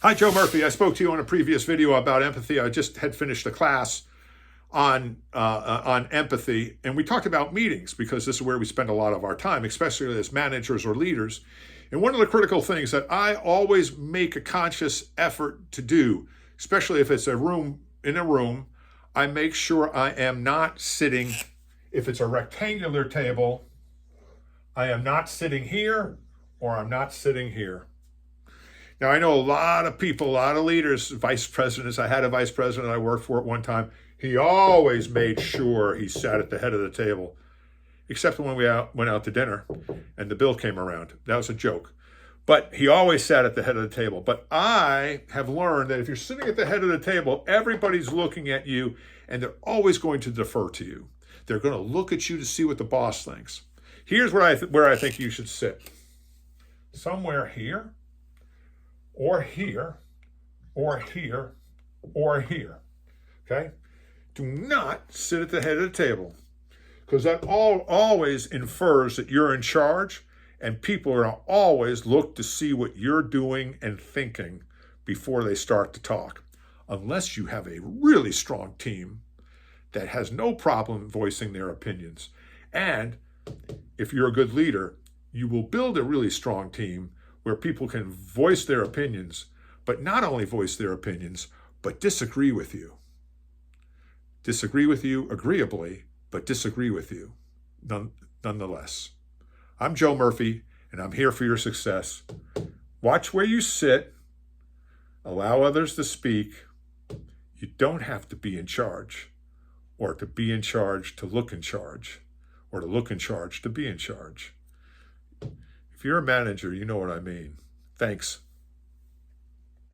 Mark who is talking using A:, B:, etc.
A: Hi, Joe Murphy. I spoke to you on a previous video about empathy. I just had finished a class on empathy, and we talked about meetings because this is where we spend a lot of our time, especially as managers or leaders. And one of the critical things that I always make a conscious effort to do, especially if it's in a room, I make sure I am not sitting, if it's a rectangular table, I am not sitting here or I'm not sitting here. Now, I know a lot of people, a lot of leaders, vice presidents. I had a vice president I worked for at one time. He always made sure he sat at the head of the table, except when we went out to dinner and the bill came around. That was a joke. But he always sat at the head of the table. But I have learned that if you're sitting at the head of the table, everybody's looking at you and they're always going to defer to you. They're going to look at you to see what the boss thinks. Here's where I think you should sit. Somewhere here, or here, or here, or here. Okay? Do not sit at the head of the table, because that always infers that you're in charge, and people are always look to see what you're doing and thinking before they start to talk. Unless you have a really strong team that has no problem voicing their opinions. And if you're a good leader, you will build a really strong team where people can voice their opinions, but not only voice their opinions, but disagree with you. Disagree with you agreeably, but disagree with you nonetheless. I'm Joe Murphy, and I'm here for your success. Watch where you sit. Allow others to speak. You don't have to be in charge, or to be in charge to look in charge, or to look in charge to be in charge. If you're a manager, you know what I mean. Thanks.